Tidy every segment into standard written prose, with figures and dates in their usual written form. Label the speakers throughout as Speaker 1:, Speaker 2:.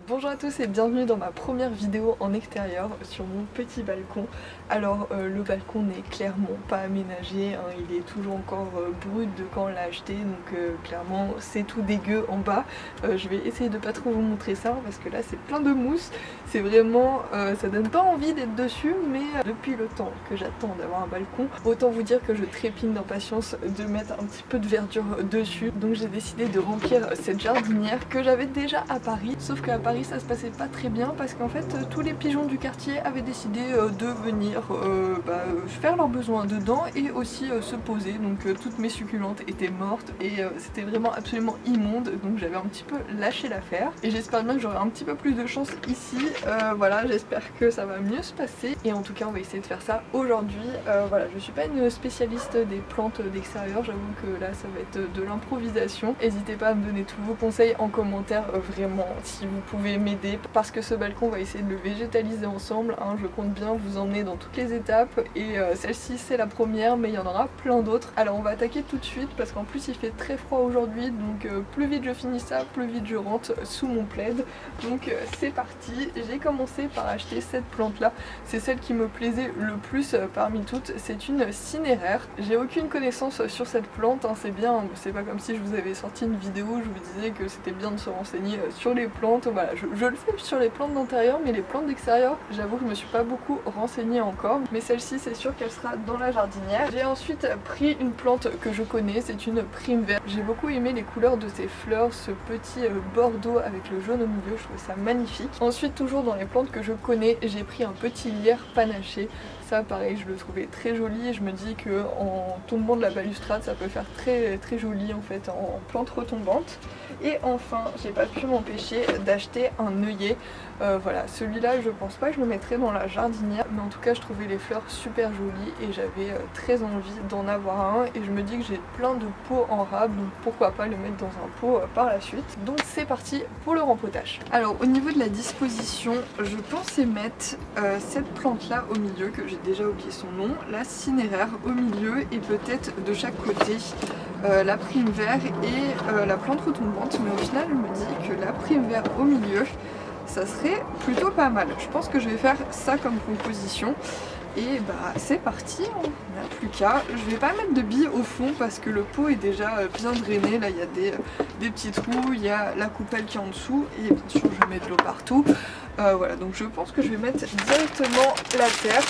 Speaker 1: Bonjour à tous et bienvenue dans ma première vidéo en extérieur sur mon petit balcon. Alors le balcon n'est clairement pas aménagé, hein, il est toujours encore brut de quand on l'a acheté, donc clairement c'est tout dégueu en bas. Je vais essayer de pas trop vous montrer ça parce que là c'est plein de mousse, c'est vraiment, ça donne pas envie d'être dessus, mais depuis le temps que j'attends d'avoir un balcon, autant vous dire que je trépigne d'impatience de mettre un petit peu de verdure dessus. Donc j'ai décidé de remplir cette jardinière que j'avais déjà à Paris, sauf qu'à Paris ça se passait pas très bien parce qu'en fait tous les pigeons du quartier avaient décidé de venir faire leurs besoins dedans et aussi se poser, donc toutes mes succulentes étaient mortes et c'était vraiment absolument immonde, donc j'avais un petit peu lâché l'affaire et j'espère bien que j'aurai un petit peu plus de chance ici. Voilà, j'espère que ça va mieux se passer et en tout cas on va essayer de faire ça aujourd'hui. Voilà, je suis pas une spécialiste des plantes d'extérieur, j'avoue que là ça va être de l'improvisation. N'hésitez pas à me donner tous vos conseils en commentaire, vraiment si vous pouvez m'aider, parce que ce balcon on va essayer de le végétaliser ensemble, hein. Je compte bien vous emmener dans toutes les étapes et celle-ci c'est la première, mais il y en aura plein d'autres. Alors on va attaquer tout de suite parce qu'en plus il fait très froid aujourd'hui, donc plus vite je finis ça, plus vite je rentre sous mon plaid. Donc c'est parti. J'ai commencé par acheter cette plante là, c'est celle qui me plaisait le plus parmi toutes, c'est une cinéraire. J'ai aucune connaissance sur cette plante, hein. C'est bien, c'est pas comme si je vous avais sorti une vidéo où je vous disais que c'était bien de se renseigner sur les plantes. Voilà, je le fais sur les plantes d'intérieur, mais les plantes d'extérieur, j'avoue que je me suis pas beaucoup renseignée encore, mais celle-ci c'est sûr qu'elle sera dans la jardinière. J'ai ensuite pris une plante que je connais, c'est une prime verte. J'ai beaucoup aimé les couleurs de ces fleurs, ce petit bordeaux avec le jaune au milieu, je trouve ça magnifique. Ensuite, toujours dans les plantes que je connais, j'ai pris un petit lierre panaché. Ça pareil, je le trouvais très joli et je me dis que en tombant de la balustrade ça peut faire très joli en fait en plante retombante. Et enfin j'ai pas pu m'empêcher d'acheter un œillet. Voilà, celui-là je pense pas que je le mettrai dans la jardinière, mais en tout cas je trouvais les fleurs super jolies et j'avais très envie d'en avoir un et je me dis que j'ai plein de pots en rab, donc pourquoi pas le mettre dans un pot par la suite. Donc c'est parti pour le rempotage. Alors au niveau de la disposition, je pensais mettre cette plante là au milieu, que j'ai déjà oublié son nom, la cinéraire au milieu et peut-être de chaque côté la prime vert et la plante retombante, mais au final je me dis que la prime vert au milieu ça serait plutôt pas mal. Je pense que je vais faire ça comme composition et bah c'est parti, on n'a plus qu'à. Je vais pas mettre de billes au fond parce que le pot est déjà bien drainé, là il y a des petits trous, il y a la coupelle qui est en dessous et bien sûr je vais mettre de l'eau partout. Voilà, donc je pense que je vais mettre directement la terre.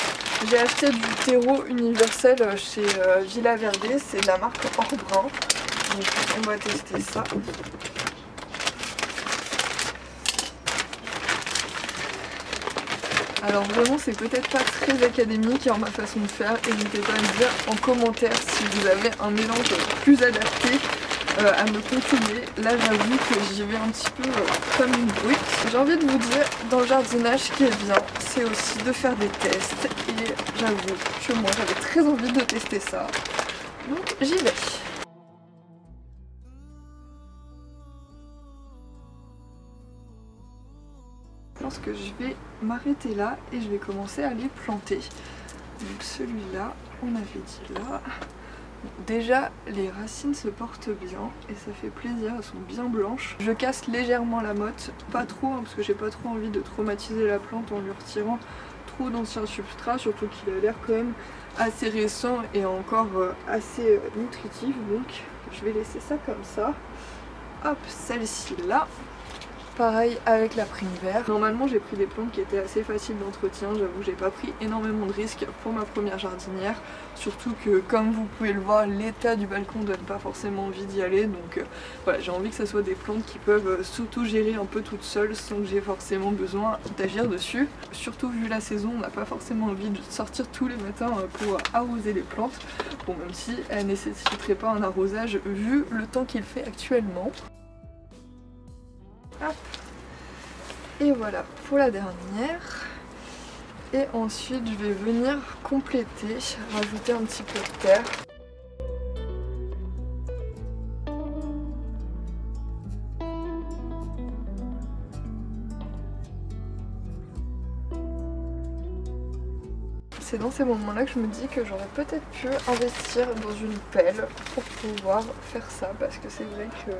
Speaker 1: J'ai acheté du terreau universel chez Villa Verde, c'est de la marque Orbrun, donc on va tester ça. Alors vraiment c'est peut-être pas très académique en ma façon de faire, n'hésitez pas à me dire en commentaire si vous avez un mélange plus adapté à me conseiller. Là j'avoue que j'y vais un petit peu comme une brute. J'ai envie de vous dire, dans le jardinage ce qui est bien c'est aussi de faire des tests et j'avoue que moi j'avais très envie de tester ça, donc j'y vais. Je pense que je vais m'arrêter là et je vais commencer à les planter. Donc celui-là, on avait dit là. Déjà les racines se portent bien et ça fait plaisir, elles sont bien blanches. Je casse légèrement la motte, pas trop hein, parce que j'ai pas trop envie de traumatiser la plante en lui retirant trop d'anciens substrats, surtout qu'il a l'air quand même assez récent et encore assez nutritif, donc je vais laisser ça comme ça. Hop, celle-ci là. Pareil avec la prime vert. Normalement j'ai pris des plantes qui étaient assez faciles d'entretien, j'avoue j'ai pas pris énormément de risques pour ma première jardinière, surtout que comme vous pouvez le voir l'état du balcon donne pas forcément envie d'y aller, donc voilà, j'ai envie que ce soit des plantes qui peuvent s'auto-gérer un peu toutes seules sans que j'ai forcément besoin d'agir dessus. Surtout vu la saison, on n'a pas forcément envie de sortir tous les matins pour arroser les plantes, bon même si elles ne nécessiteraient pas un arrosage vu le temps qu'il fait actuellement. Hop. Et voilà pour la dernière. Et ensuite je vais venir compléter, rajouter un petit peu de terre. C'est dans ces moments-là que je me dis que j'aurais peut-être pu investir dans une pelle pour pouvoir faire ça, parce que c'est vrai que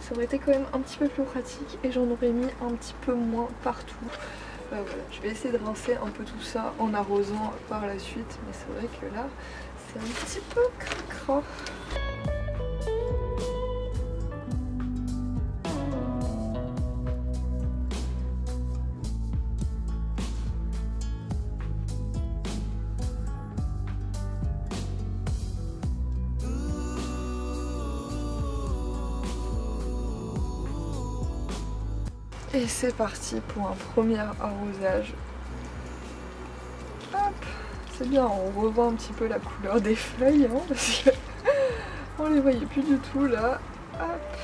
Speaker 1: ça aurait été quand même un petit peu plus pratique et j'en aurais mis un petit peu moins partout. Voilà, je vais essayer de rincer un peu tout ça en arrosant par la suite, mais c'est vrai que là c'est un petit peu cracra. Et c'est parti pour un premier arrosage. Hop, c'est bien, on revoit un petit peu la couleur des feuilles, hein, parce que on les voyait plus du tout là. Hop.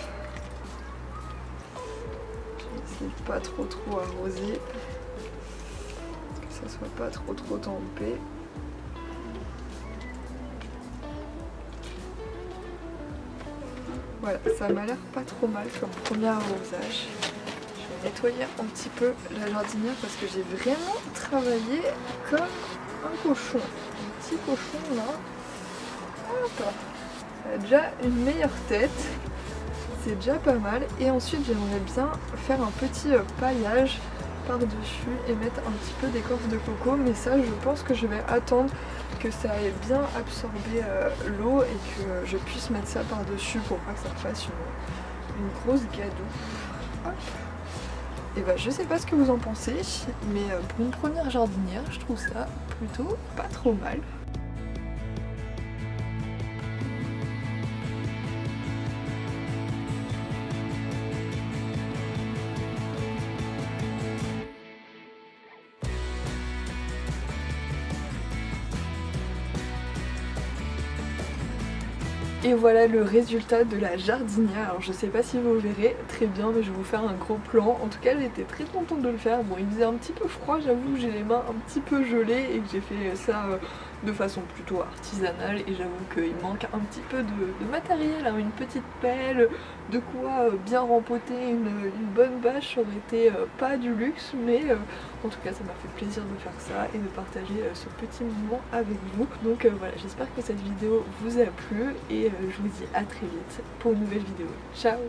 Speaker 1: Je vais essayer de pas trop arroser, que ça soit pas trop tempé. Voilà, ça m'a l'air pas trop mal comme premier arrosage. Nettoyer un petit peu la jardinière parce que j'ai vraiment travaillé comme un cochon. Un petit cochon là. Hop. Ça a déjà une meilleure tête. C'est déjà pas mal. Et ensuite j'aimerais bien faire un petit paillage par-dessus et mettre un petit peu d'écorce de coco. Mais ça je pense que je vais attendre que ça ait bien absorbé l'eau et que je puisse mettre ça par-dessus pour pas que ça fasse une grosse gadoue. Hop. Et bah je sais pas ce que vous en pensez, mais pour une première jardinière, je trouve ça plutôt pas trop mal. Et voilà le résultat de la jardinière. Alors je sais pas si vous verrez très bien, mais je vais vous faire un gros plan. En tout cas j'étais très contente de le faire. Bon, il faisait un petit peu froid, j'avoue, j'ai les mains un petit peu gelées et que j'ai fait ça de façon plutôt artisanale. Et j'avoue qu'il manque un petit peu de matériel, hein, une petite pelle, de quoi bien rempoter une bonne bâche, ça aurait été pas du luxe, mais en tout cas ça m'a fait plaisir de faire ça et de partager ce petit moment avec vous. Donc voilà, j'espère que cette vidéo vous a plu et je vous dis à très vite pour une nouvelle vidéo. Ciao!